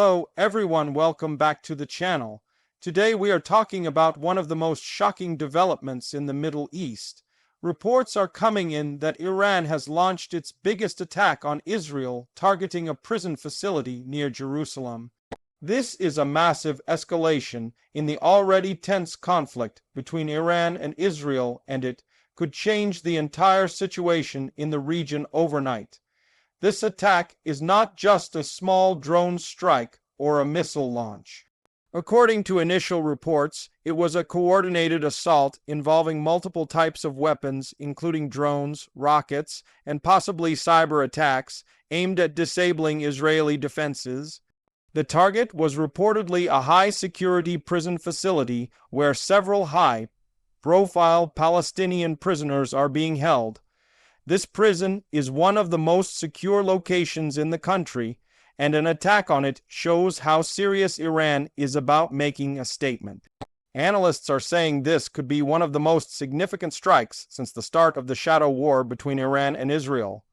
Hello everyone, welcome back to the channel. Today we are talking about one of the most shocking developments in the Middle East. Reports are coming in that Iran has launched its biggest attack on Israel, targeting a prison facility near Jerusalem. This is a massive escalation in the already tense conflict between Iran and Israel, and it could change the entire situation in the region overnight. This attack is not just a small drone strike or a missile launch. According to initial reports, it was a coordinated assault involving multiple types of weapons, including drones, rockets, and possibly cyber attacks aimed at disabling Israeli defenses. The target was reportedly a high-security prison facility where several high-profile Palestinian prisoners are being held. This prison is one of the most secure locations in the country, and an attack on it shows how serious Iran is about making a statement. Analysts are saying this could be one of the most significant strikes since the start of the shadow war between Iran and Israel.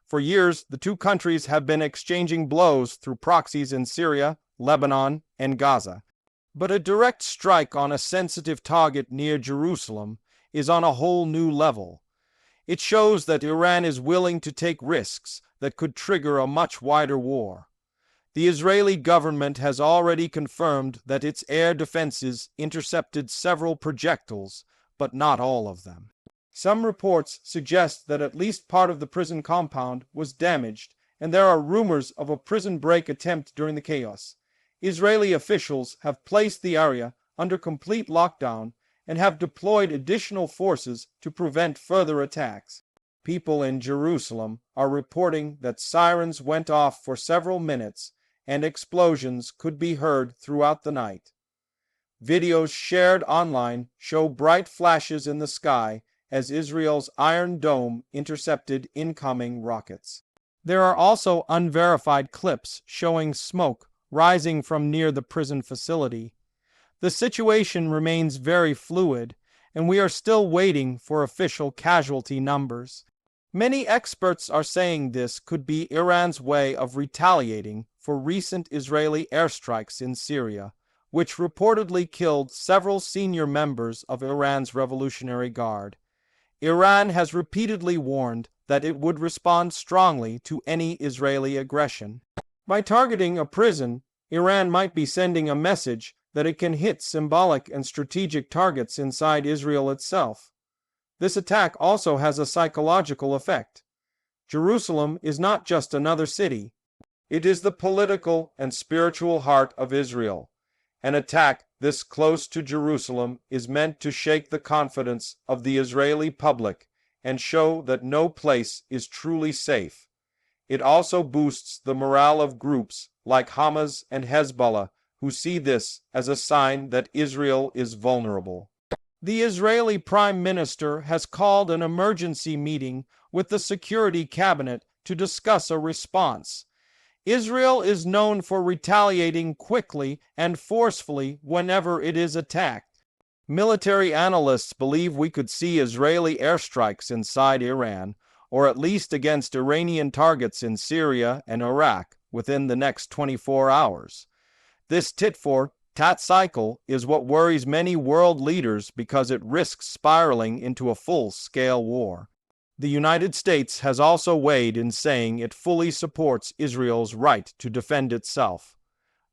For years, the two countries have been exchanging blows through proxies in Syria, Lebanon, and Gaza. But a direct strike on a sensitive target near Jerusalem is on a whole new level. It shows that Iran is willing to take risks that could trigger a much wider war. The Israeli government has already confirmed that its air defenses intercepted several projectiles, but not all of them. Some reports suggest that at least part of the prison compound was damaged, and there are rumors of a prison break attempt during the chaos. Israeli officials have placed the area under complete lockdown and have deployed additional forces to prevent further attacks. People in Jerusalem are reporting that sirens went off for several minutes and explosions could be heard throughout the night. Videos shared online show bright flashes in the sky as Israel's Iron Dome intercepted incoming rockets. There are also unverified clips showing smoke rising from near the prison facility. The situation remains very fluid, and we are still waiting for official casualty numbers. Many experts are saying this could be Iran's way of retaliating for recent Israeli airstrikes in Syria, which reportedly killed several senior members of Iran's Revolutionary Guard. Iran has repeatedly warned that it would respond strongly to any Israeli aggression. By targeting a prison, Iran might be sending a message that it can hit symbolic and strategic targets inside Israel itself. This attack also has a psychological effect. Jerusalem is not just another city. It is the political and spiritual heart of Israel. An attack this close to Jerusalem is meant to shake the confidence of the Israeli public and show that no place is truly safe. It also boosts the morale of groups like Hamas and Hezbollah, who see this as a sign that Israel is vulnerable. The Israeli Prime Minister has called an emergency meeting with the Security Cabinet to discuss a response. Israel is known for retaliating quickly and forcefully whenever it is attacked. Military analysts believe we could see Israeli airstrikes inside Iran, or at least against Iranian targets in Syria and Iraq, within the next 24 hours. This tit-for-tat cycle is what worries many world leaders because it risks spiraling into a full-scale war. The United States has also weighed in saying it fully supports Israel's right to defend itself.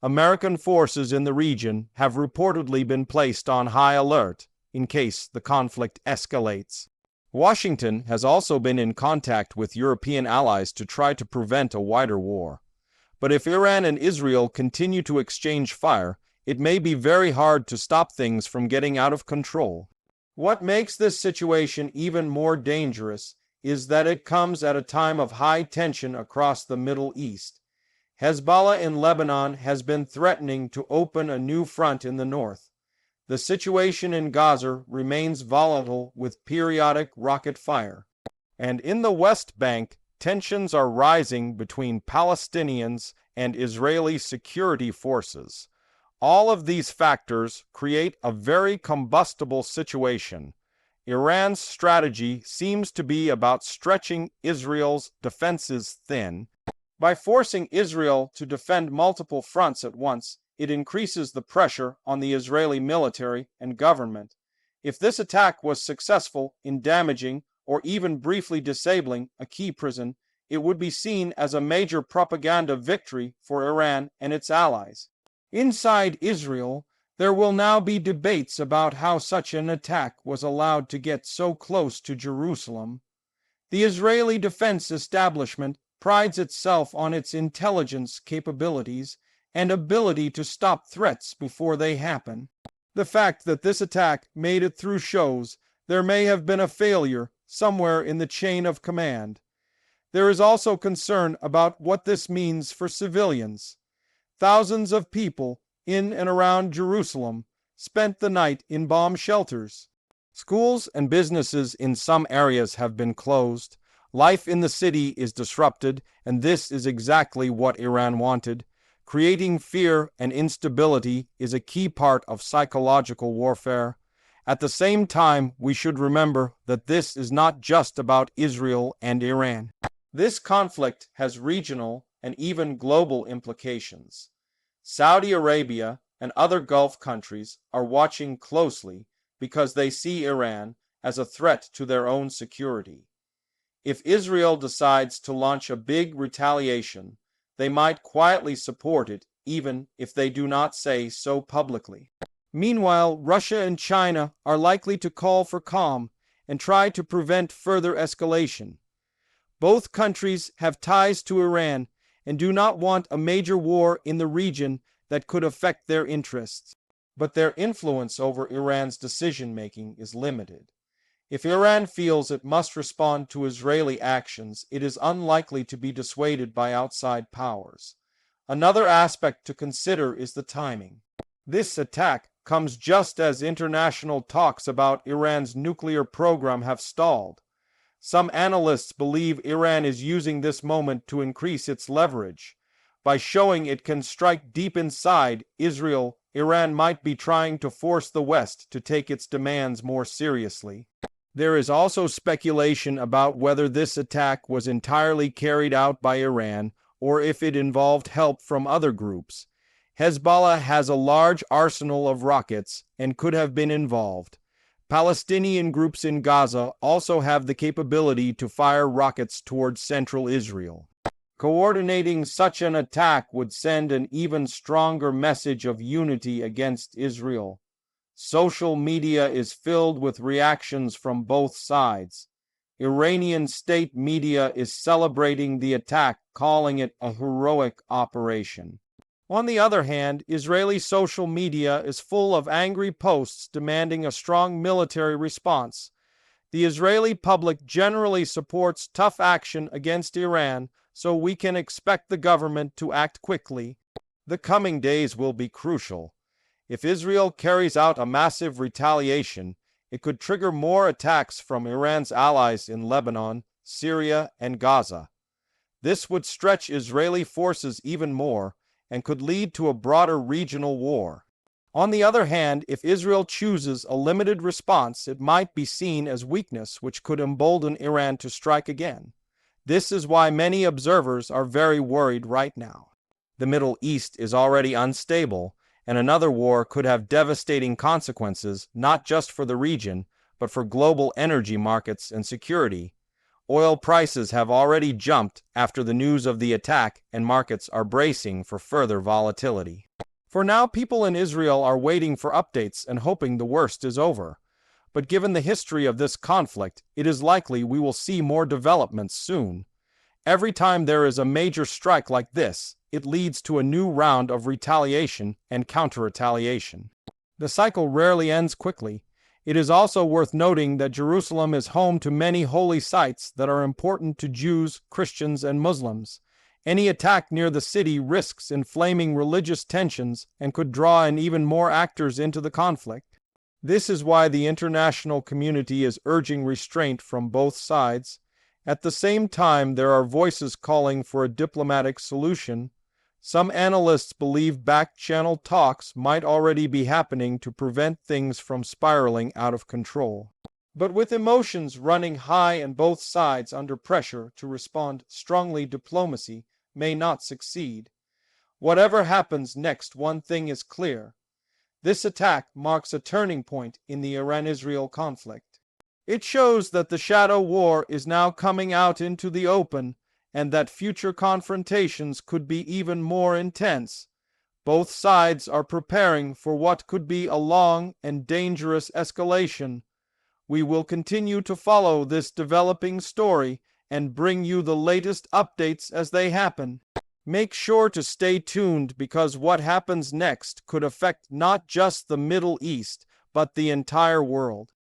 American forces in the region have reportedly been placed on high alert in case the conflict escalates. Washington has also been in contact with European allies to try to prevent a wider war. But if Iran and Israel continue to exchange fire, it may be very hard to stop things from getting out of control. What makes this situation even more dangerous is that it comes at a time of high tension across the Middle East. Hezbollah in Lebanon has been threatening to open a new front in the north. The situation in Gaza remains volatile with periodic rocket fire. And in the West Bank, tensions are rising between Palestinians and Israeli security forces. All of these factors create a very combustible situation. Iran's strategy seems to be about stretching Israel's defenses thin By forcing Israel to defend multiple fronts at once, it increases the pressure on the Israeli military and government. If this attack was successful in damaging or even briefly disabling a key prison, it would be seen as a major propaganda victory for Iran and its allies. Inside Israel, there will now be debates about how such an attack was allowed to get so close to Jerusalem. The Israeli defense establishment prides itself on its intelligence capabilities and ability to stop threats before they happen. The fact that this attack made it through shows there may have been a failure somewhere in the chain of command. There is also concern about what this means for civilians. Thousands of people in and around Jerusalem spent the night in bomb shelters. Schools and businesses in some areas have been closed. Life in the city is disrupted, and this is exactly what Iran wanted. Creating fear and instability is a key part of psychological warfare. At the same time, we should remember that this is not just about Israel and Iran. This conflict has regional and even global implications. Saudi Arabia and other Gulf countries are watching closely because they see Iran as a threat to their own security. If Israel decides to launch a big retaliation, they might quietly support it even if they do not say so publicly. Meanwhile, Russia and China are likely to call for calm and try to prevent further escalation. Both countries have ties to Iran and do not want a major war in the region that could affect their interests. But their influence over Iran's decision-making is limited. If Iran feels it must respond to Israeli actions, it is unlikely to be dissuaded by outside powers. Another aspect to consider is the timing. This attack comes just as international talks about Iran's nuclear program have stalled. Some analysts believe Iran is using this moment to increase its leverage. By showing it can strike deep inside Israel, Iran might be trying to force the West to take its demands more seriously. There is also speculation about whether this attack was entirely carried out by Iran or if it involved help from other groups. Hezbollah has a large arsenal of rockets and could have been involved. Palestinian groups in Gaza also have the capability to fire rockets towards central Israel. Coordinating such an attack would send an even stronger message of unity against Israel. Social media is filled with reactions from both sides. Iranian state media is celebrating the attack, calling it a heroic operation. On the other hand, Israeli social media is full of angry posts demanding a strong military response. The Israeli public generally supports tough action against Iran, so we can expect the government to act quickly. The coming days will be crucial. If Israel carries out a massive retaliation, it could trigger more attacks from Iran's allies in Lebanon, Syria, and Gaza. This would stretch Israeli forces even more and could lead to a broader regional war. On the other hand, if Israel chooses a limited response, it might be seen as weakness, which could embolden Iran to strike again. This is why many observers are very worried right now. The Middle East is already unstable, and another war could have devastating consequences not just for the region, but for global energy markets and security. Oil prices have already jumped after the news of the attack, and markets are bracing for further volatility. For now, people in Israel are waiting for updates and hoping the worst is over. But given the history of this conflict, it is likely we will see more developments soon. Every time there is a major strike like this, it leads to a new round of retaliation and counter-retaliation. The cycle rarely ends quickly. It is also worth noting that Jerusalem is home to many holy sites that are important to Jews, Christians, and Muslims. Any attack near the city risks inflaming religious tensions and could draw in even more actors into the conflict. This is why the international community is urging restraint from both sides. At the same time, there are voices calling for a diplomatic solution. Some analysts believe back-channel talks might already be happening to prevent things from spiraling out of control. But with emotions running high and both sides under pressure to respond strongly, diplomacy may not succeed. Whatever happens next, one thing is clear. This attack marks a turning point in the Iran-Israel conflict. It shows that the shadow war is now coming out into the open and that future confrontations could be even more intense. Both sides are preparing for what could be a long and dangerous escalation. We will continue to follow this developing story and bring you the latest updates as they happen. Make sure to stay tuned because what happens next could affect not just the Middle East, but the entire world.